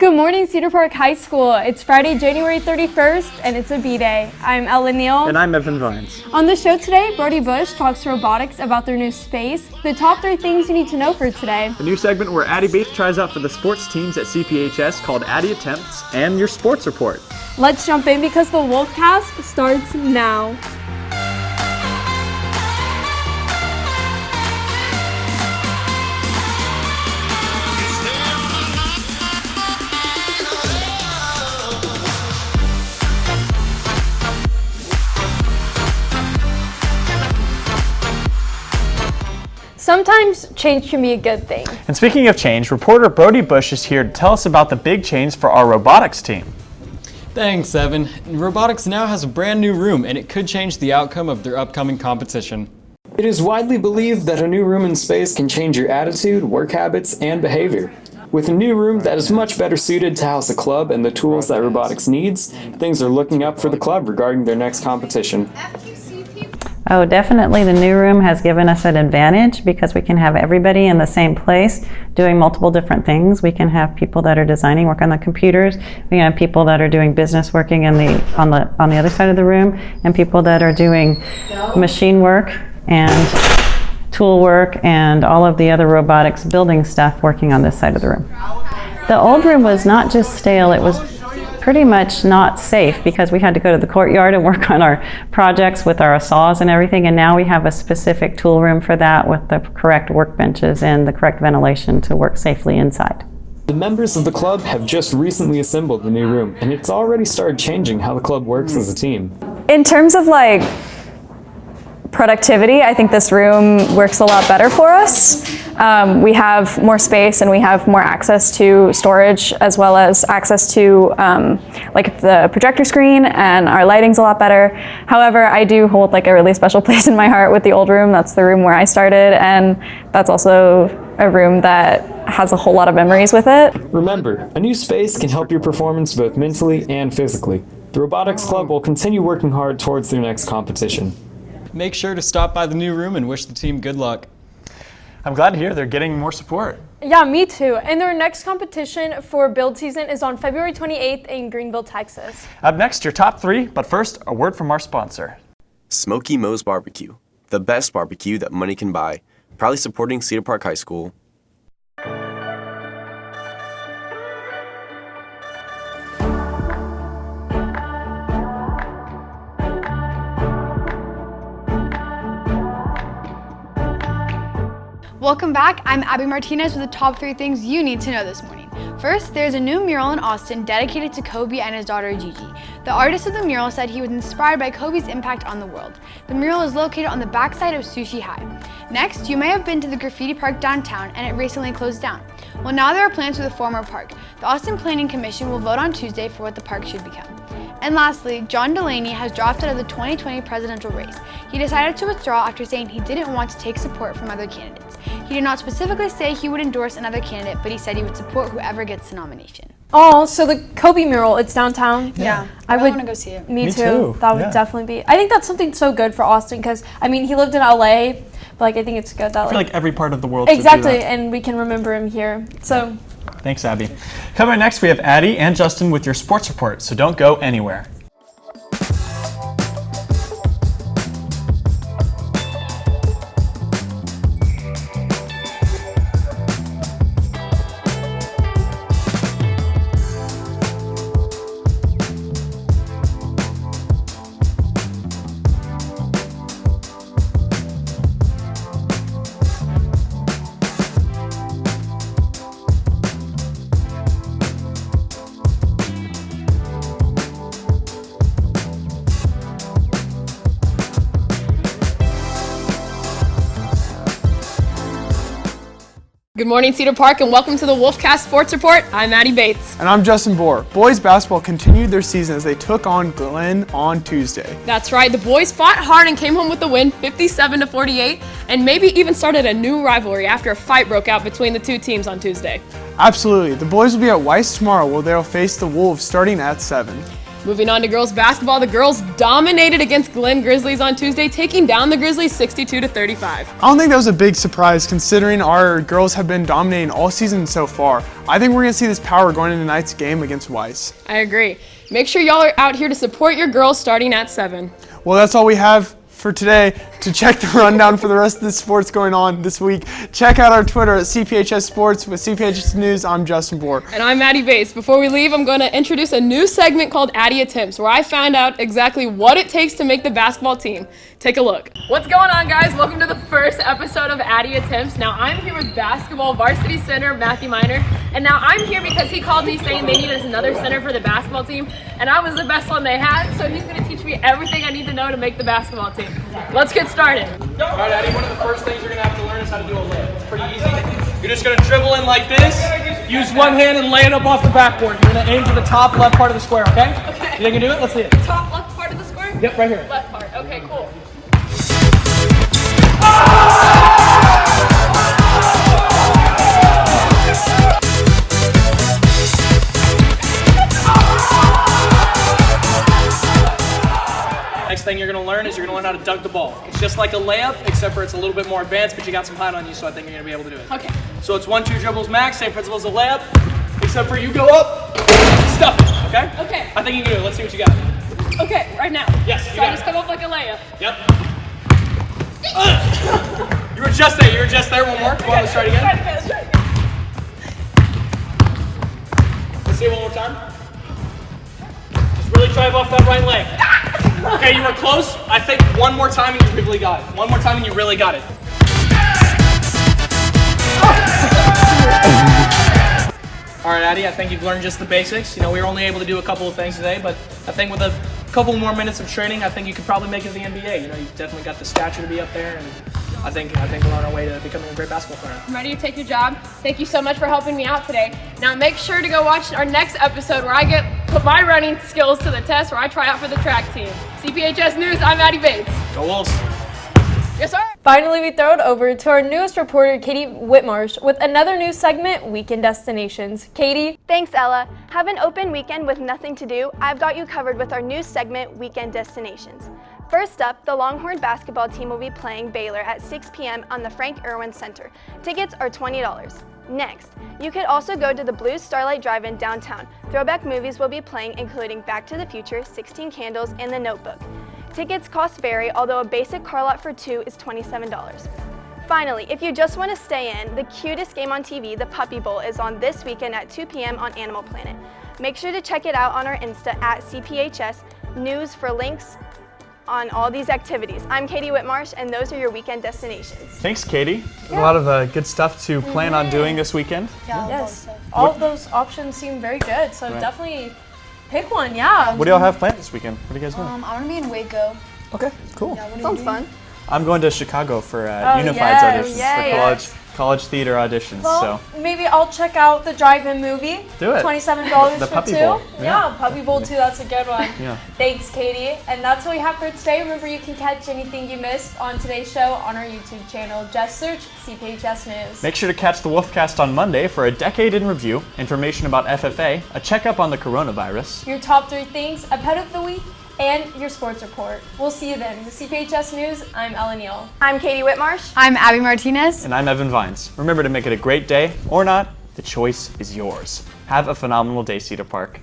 Good morning, Cedar Park High School. It's Friday, January 31st, and it's a B-Day. I'm Ellen Neal. And I'm Evan Vines. On the show today, Brody Bush talks to robotics about their new space, the top 3 things you need to know for today. A new segment where Addie Bates tries out for the sports teams at CPHS called Addie Attempts, and your sports report. Let's jump in because the Wolfcast starts now. Sometimes change can be a good thing. And speaking of change, reporter Brody Bush is here to tell us about the big change for our robotics team. Thanks, Evan. Robotics now has a brand new room, and it could change the outcome of their upcoming competition. It is widely believed that a new room in space can change your attitude, work habits, and behavior. With a new room that is much better suited to house the club and the tools that robotics needs, things are looking up for the club regarding their next competition. Oh, definitely the new room has given us an advantage because we can have everybody in the same place doing multiple different things. We can have people that are designing work on the computers. We can have people that are doing business working on the other side of the room, and people that are doing machine work and tool work and all of the other robotics building stuff working on this side of the room. The old room was not just stale, it was pretty much not safe because we had to go to the courtyard and work on our projects with our saws and everything, and now we have a specific tool room for that with the correct workbenches and the correct ventilation to work safely inside. The members of the club have just recently assembled the new room, and it's already started changing how the club works as a team. In terms of productivity, I think this room works a lot better for us. We have more space and we have more access to storage as well as access to the projector screen, and our lighting's a lot better. However, I do hold a really special place in my heart with the old room. That's the room where I started, and that's also a room that has a whole lot of memories with it. Remember, a new space can help your performance both mentally and physically. The Robotics Club will continue working hard towards their next competition. Make sure to stop by the new room and wish the team good luck. I'm glad to hear they're getting more support. Yeah, me too. And their next competition for build season is on February 28th in Greenville, Texas. Up next, your top 3, but first, a word from our sponsor. Smoky Moe's Barbecue, the best barbecue that money can buy, proudly supporting Cedar Park High School. Welcome back. I'm Abby Martinez with the top 3 things you need to know this morning. First, there's a new mural in Austin dedicated to Kobe and his daughter Gigi. The artist of the mural said he was inspired by Kobe's impact on the world. The mural is located on the backside of Sushi High. Next, you may have been to the graffiti park downtown and it recently closed down. Well, now there are plans for the former park. The Austin Planning Commission will vote on Tuesday for what the park should become. And lastly, John Delaney has dropped out of the 2020 presidential race. He decided to withdraw after saying he didn't want to take support from other candidates. He did not specifically say he would endorse another candidate, but he said he would support whoever gets the nomination. Oh, so the Kobe mural, it's downtown? Yeah. I would want to go see it. Me too. That would definitely be. I think that's something so good for Austin because, he lived in LA, but I think it's good that I feel like every part of the world exactly, should do that. and we can remember him here. So. Thanks, Abby. Coming up next, we have Addie and Justin with your sports report, so don't go anywhere. Good morning, Cedar Park, and welcome to the Wolfcast Sports Report. I'm Addie Bates. And I'm Justin Bohr. Boys basketball continued their season as they took on Glenn on Tuesday. That's right, the boys fought hard and came home with the win, 57-48, and maybe even started a new rivalry after a fight broke out between the two teams on Tuesday. Absolutely. The boys will be at Weiss tomorrow where they'll face the Wolves starting at 7. Moving on to girls basketball, the girls dominated against Glen Grizzlies on Tuesday, taking down the Grizzlies 62-35. I don't think that was a big surprise considering our girls have been dominating all season so far. I think we're going to see this power going into tonight's game against Weiss. I agree. Make sure y'all are out here to support your girls starting at 7. Well, that's all we have for today. To check the rundown for the rest of the sports going on this week, check out our Twitter at CPHS Sports. With CPHS News, I'm Justin Bohr. And I'm Maddie Bates. Before we leave, I'm going to introduce a new segment called Addy Attempts, where I found out exactly what it takes to make the basketball team. Take a look. What's going on, guys? Welcome to the first episode of Addy Attempts. Now, I'm here with basketball varsity center Matthew Miner, and now I'm here because he called me saying they needed another center for the basketball team, and I was the best one they had, so he's going to teach me everything I need to know to make the basketball team. Let's get started. All right, Addy, one of the first things you're going to have to learn is how to do a layup. It's pretty easy. You're just going to dribble in like this, use one hand and lay it up off the backboard. You're going to aim for the top left part of the square, okay? Okay. You think you can do it? Let's see it. Top left part of the square? Yep, right here. Left part. Okay, cool. Next thing you're going to learn is you're going to learn how to dunk the ball. It's just like a layup, except for it's a little bit more advanced, but you got some height on you, so I think you're going to be able to do it. Okay. So it's 1-2 dribbles max, same principle as a layup, except for you go up, stuff it, okay? Okay. I think you can do it. Let's see what you got. Okay, right now. Yes, you So got I just it. come up like a layup. Yep. You were just there. You were just there. One more. Come on, let's try it again. Let's see it one more time. Just really drive off that right leg. Okay, you were close. I think one more time and you really got it. One more time and you really got it. All right, Addy, I think you've learned just the basics. You know, we were only able to do a couple of things today, but I think with a couple more minutes of training, I think you could probably make it to the NBA. You know, you've definitely got the stature to be up there, and I think we're on our way to becoming a great basketball player. I'm ready to take your job. Thank you so much for helping me out today. Now make sure to go watch our next episode where I put my running skills to the test, where I try out for the track team. CPHS News, I'm Maddie Bates. Go Wolves. Yes, sir. Finally, we throw it over to our newest reporter, Katie Whitmarsh, with another news segment, Weekend Destinations. Katie? Thanks, Ella. Have an open weekend with nothing to do? I've got you covered with our news segment, Weekend Destinations. First up, the Longhorn basketball team will be playing Baylor at 6 p.m. on the Frank Irwin Center. Tickets are $20. Next, you could also go to the Blue Starlight Drive-In downtown. Throwback movies will be playing, including Back to the Future, 16 Candles, and The Notebook. Tickets cost vary, although a basic car lot for 2 is $27. Finally, if you just want to stay in, the cutest game on TV, the Puppy Bowl, is on this weekend at 2 p.m. on Animal Planet. Make sure to check it out on our Insta at CPHS News for links on all these activities. I'm Katie Whitmarsh, and those are your weekend destinations. Thanks, Katie. A lot of good stuff to plan on doing this weekend. Yes. All of those options seem very good, so definitely pick one, yeah. What do y'all have planned this weekend? What are you guys doing? I'm gonna be in Waco. Okay, cool. Yeah, what are you Sounds doing? fun. I'm going to Chicago for Unified's yes. auditions, Yay. for college theater auditions. Well, So maybe I'll check out the drive-in movie. Do it. $27 The for Puppy 2. Bowl. Yeah, Puppy Bowl 2, that's a good one. Yeah. Thanks, Katie. And that's what we have for today. Remember, you can catch anything you missed on today's show on our YouTube channel. Just search CPHS News. make sure to catch the Wolfcast on Monday for a decade in review, information about FFA, a checkup on the coronavirus. Your top 3 things, a pet of the week, and your sports report. We'll see you then. The CPHS News, I'm Ellen Neal. I'm Katie Whitmarsh. I'm Abby Martinez. And I'm Evan Vines. Remember to make it a great day, or not, the choice is yours. Have a phenomenal day, Cedar Park.